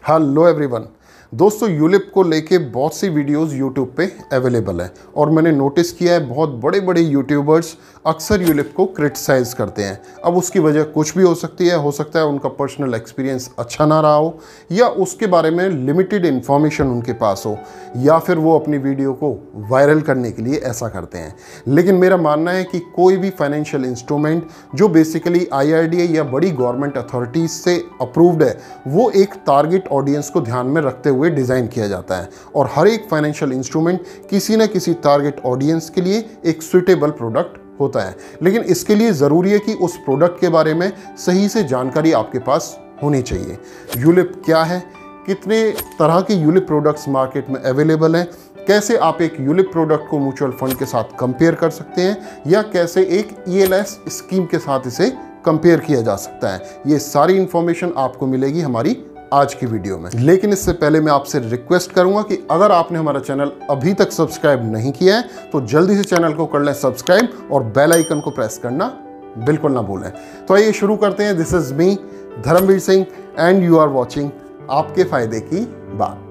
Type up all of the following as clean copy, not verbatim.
Hello everyone. दोस्तों, ULIP को लेके बहुत सी वीडियोस यूट्यूब पे अवेलेबल है और मैंने नोटिस किया है बहुत बड़े बड़े यूट्यूबर्स अक्सर यूलिप को क्रिटिसाइज करते हैं। अब उसकी वजह कुछ भी हो सकता है उनका पर्सनल एक्सपीरियंस अच्छा ना रहा हो, या उसके बारे में लिमिटेड इन्फॉर्मेशन उनके पास हो, या फिर वो अपनी वीडियो को वायरल करने के लिए ऐसा करते हैं। लेकिन मेरा मानना है कि कोई भी फाइनेंशियल इंस्ट्रूमेंट जो बेसिकली IRDA या बड़ी गवर्नमेंट अथॉरिटीज से अप्रूव्ड है, वो एक टारगेट ऑडियंस को ध्यान में रखते हुए डिज़ाइन किया जाता है और हर एक फाइनेंशियल इंस्ट्रूमेंट किसी न किसी टारगेट ऑडियंस के लिए एक सुइटेबल प्रोडक्ट होता है। लेकिन इसके लिए ज़रूरी है कि उस प्रोडक्ट के बारे में सही से जानकारी आपके पास होनी चाहिए। यूलिप क्या है, कितने तरह के यूलिप प्रोडक्ट्स मार्केट में अवेलेबल हैं, कैसे आप एक यूलिप प्रोडक्ट को म्यूचुअल फंड के साथ कंपेयर कर सकते हैं, या कैसे एक ELS स्कीम के साथ इसे कंपेयर किया जा सकता है, ये सारी इंफॉर्मेशन आपको मिलेगी हमारी आज की वीडियो में। लेकिन इससे पहले मैं आपसे रिक्वेस्ट करूंगा कि अगर आपने हमारा चैनल अभी तक सब्सक्राइब नहीं किया है तो जल्दी से चैनल को कर लें सब्सक्राइब और बेल आइकन को प्रेस करना बिल्कुल ना भूलें। तो आइए शुरू करते हैं। This is me Dharmveer Singh and you are watching आपके फायदे की बात।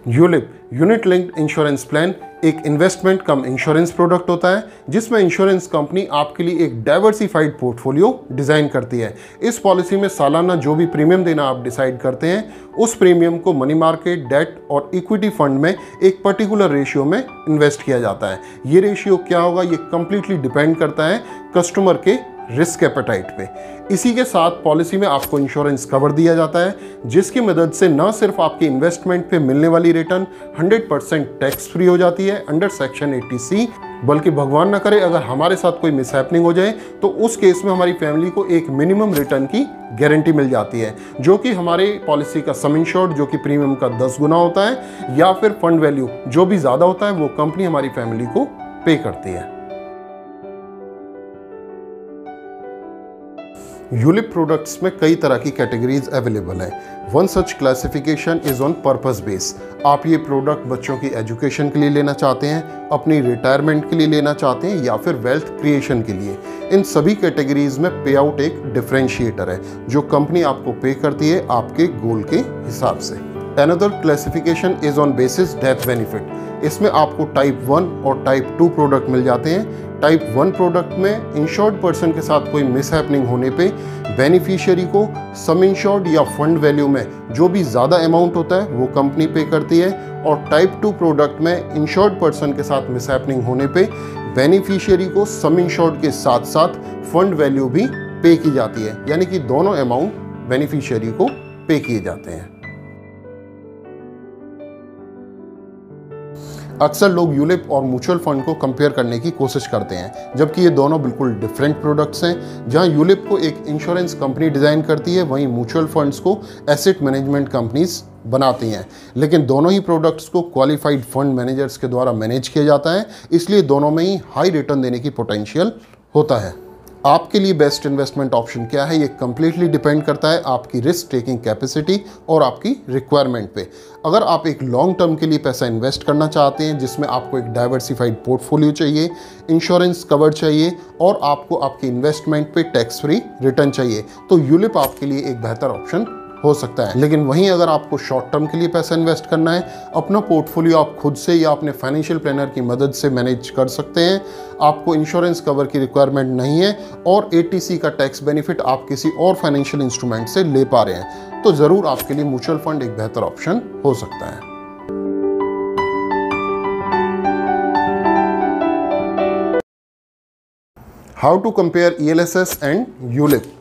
ULIP unit linked insurance plan एक इन्वेस्टमेंट कम इंश्योरेंस प्रोडक्ट होता है जिसमें इंश्योरेंस कंपनी आपके लिए एक डाइवर्सिफाइड पोर्टफोलियो डिज़ाइन करती है। इस पॉलिसी में सालाना जो भी प्रीमियम देना आप डिसाइड करते हैं, उस प्रीमियम को मनी मार्केट, डेट और इक्विटी फंड में एक पर्टिकुलर रेशियो में इन्वेस्ट किया जाता है। ये रेशियो क्या होगा, ये कंप्लीटली डिपेंड करता है कस्टमर के रिस्क एपेटाइट पे। इसी के साथ पॉलिसी में आपको इंश्योरेंस कवर दिया जाता है जिसकी मदद से न सिर्फ आपकी इन्वेस्टमेंट पे मिलने वाली रिटर्न 100% टैक्स फ्री हो जाती है अंडर सेक्शन 80C, बल्कि भगवान न करे अगर हमारे साथ कोई मिसहैपनिंग हो जाए तो उस केस में हमारी फैमिली को एक मिनिमम रिटर्न की गारंटी मिल जाती है, जो कि हमारे पॉलिसी का सम इंश्योर्ड जो कि प्रीमियम का 10 गुना होता है, या फिर फंड वैल्यू जो भी ज़्यादा होता है वो कंपनी हमारी फैमिली को पे करती है। यूलिप प्रोडक्ट्स में कई तरह की कैटेगरीज अवेलेबल है। One such classification is on purpose base. आप ये प्रोडक्ट बच्चों की एजुकेशन के लिए लेना चाहते हैं, अपनी रिटायरमेंट के लिए लेना चाहते हैं, या फिर वेल्थ क्रिएशन के लिए। इन सभी कैटेगरीज में पे आउट एक डिफरेंशिएटर है जो कंपनी आपको पे करती है आपके गोल के हिसाब से। Another classification is on basis death benefit. इसमें आपको टाइप 1 और टाइप 2 प्रोडक्ट मिल जाते हैं। टाइप 1 प्रोडक्ट में इंश्योर्ड पर्सन के साथ कोई मिसहैपनिंग होने पे बेनिफिशियरी को सम इंश्योर्ड या फंड वैल्यू में जो भी ज़्यादा अमाउंट होता है वो कंपनी पे करती है, और टाइप 2 प्रोडक्ट में इंश्योर्ड पर्सन के साथ मिसहैपनिंग होने पे बेनिफिशियरी को सम इंश्योर्ड के साथ साथ फंड वैल्यू भी पे की जाती है, यानी कि दोनों अमाउंट बेनिफिशियरी को पे किए जाते हैं। अक्सर लोग यूलिप और म्यूचुअल फंड को कंपेयर करने की कोशिश करते हैं, जबकि ये दोनों बिल्कुल डिफरेंट प्रोडक्ट्स हैं। जहां यूलिप को एक इंश्योरेंस कंपनी डिज़ाइन करती है, वहीं म्यूचुअल फंड्स को एसेट मैनेजमेंट कंपनीज बनाती हैं। लेकिन दोनों ही प्रोडक्ट्स को क्वालिफाइड फंड मैनेजर्स के द्वारा मैनेज किया जाता है, इसलिए दोनों में ही हाई रिटर्न देने की पोटेंशियल होता है। आपके लिए बेस्ट इन्वेस्टमेंट ऑप्शन क्या है, ये कम्प्लीटली डिपेंड करता है आपकी रिस्क टेकिंग कैपेसिटी और आपकी रिक्वायरमेंट पे। अगर आप एक लॉन्ग टर्म के लिए पैसा इन्वेस्ट करना चाहते हैं जिसमें आपको एक डाइवर्सिफाइड पोर्टफोलियो चाहिए, इंश्योरेंस कवर चाहिए और आपको आपकी इन्वेस्टमेंट पे टैक्स फ्री रिटर्न चाहिए, तो यूलिप आपके लिए एक बेहतर ऑप्शन हो सकता है। लेकिन वहीं अगर आपको शॉर्ट टर्म के लिए पैसा इन्वेस्ट करना है, अपना पोर्टफोलियो आप खुद से या अपने फाइनेंशियल प्लानर की मदद से मैनेज कर सकते हैं, आपको इंश्योरेंस कवर की रिक्वायरमेंट नहीं है और 80C का टैक्स बेनिफिट आप किसी और फाइनेंशियल इंस्ट्रूमेंट से ले पा रहे हैं, तो ज़रूर आपके लिए म्यूचुअल फंड एक बेहतर ऑप्शन हो सकता है। How to compare ELSS and ULIP.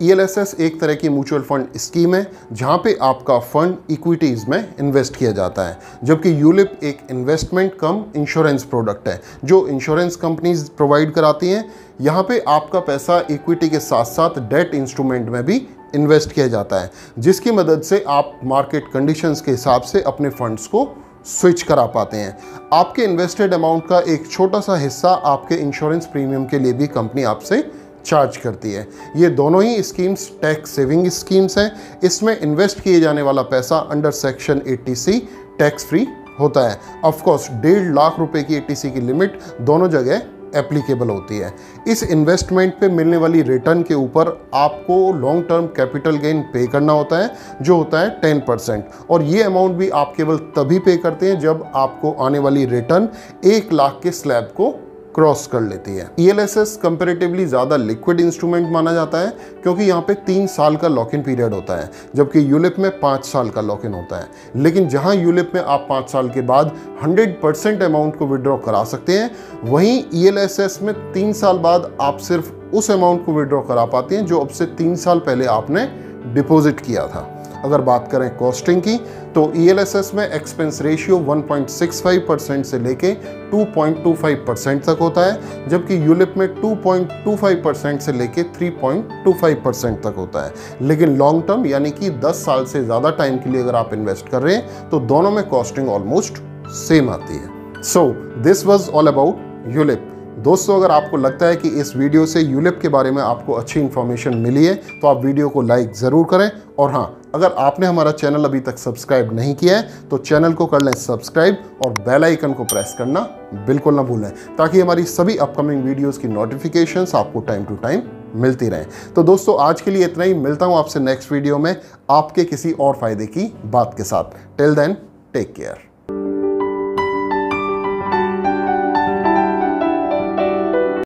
ELSS एक तरह की म्यूचुअल फंड स्कीम है जहां पे आपका फंड इक्विटीज़ में इन्वेस्ट किया जाता है, जबकि यूलिप एक इन्वेस्टमेंट कम इंश्योरेंस प्रोडक्ट है जो इंश्योरेंस कंपनीज प्रोवाइड कराती हैं। यहाँ पे आपका पैसा इक्विटी के साथ साथ डेट इंस्ट्रूमेंट में भी इन्वेस्ट किया जाता है, जिसकी मदद से आप मार्केट कंडीशंस के हिसाब से अपने फंड्स को स्विच करा पाते हैं। आपके इन्वेस्टेड अमाउंट का एक छोटा सा हिस्सा आपके इंश्योरेंस प्रीमियम के लिए भी कंपनी आपसे चार्ज करती है। ये दोनों ही स्कीम्स टैक्स सेविंग स्कीम्स हैं। इसमें इन्वेस्ट किए जाने वाला पैसा under section 80C tax free होता है। ऑफ कोर्स 1.5 लाख रुपए की 80C की लिमिट दोनों जगह एप्लीकेबल होती है। इस इन्वेस्टमेंट पे मिलने वाली रिटर्न के ऊपर आपको लॉन्ग टर्म कैपिटल गेन पे करना होता है, जो होता है 10%, और ये अमाउंट भी आप केवल तभी पे करते हैं जब आपको आने वाली रिटर्न 1 लाख के स्लैब को क्रॉस कर लेती है। ELSS कंपैरेटिवली ज़्यादा लिक्विड इंस्ट्रूमेंट माना जाता है क्योंकि यहाँ पे 3 साल का लॉक इन पीरियड होता है, जबकि यूलिप में 5 साल का लॉक इन होता है। लेकिन जहाँ यूलिप में आप 5 साल के बाद 100% अमाउंट को विड्रॉ करा सकते हैं, वहीं ELSS में 3 साल बाद आप सिर्फ उस अमाउंट को विड्रॉ करा पाते हैं जो अब से 3 साल पहले आपने डिपॉजिट किया था। अगर बात करें कॉस्टिंग की, तो ELSS में एक्सपेंस रेशियो 1.65% से लेके 2.25% तक होता है, जबकि यूलिप में 2.25% से लेके 3.25% तक होता है। लेकिन लॉन्ग टर्म यानी कि 10 साल से ज़्यादा टाइम के लिए अगर आप इन्वेस्ट कर रहे हैं तो दोनों में कॉस्टिंग ऑलमोस्ट सेम आती है। So this was all about ULIP. दोस्तों, अगर आपको लगता है कि इस वीडियो से यूलिप के बारे में आपको अच्छी इन्फॉर्मेशन मिली है तो आप वीडियो को लाइक ज़रूर करें, और हाँ, अगर आपने हमारा चैनल अभी तक सब्सक्राइब नहीं किया है तो चैनल को कर लें सब्सक्राइब और बेल आइकन को प्रेस करना बिल्कुल ना भूलें, ताकि हमारी सभी अपकमिंग वीडियोस की नोटिफिकेशंस आपको टाइम टू टाइम मिलती रहें। तो दोस्तों, आज के लिए इतना ही। मिलता हूँ आपसे नेक्स्ट वीडियो में आपके किसी और फायदे की बात के साथ। Till then, take care.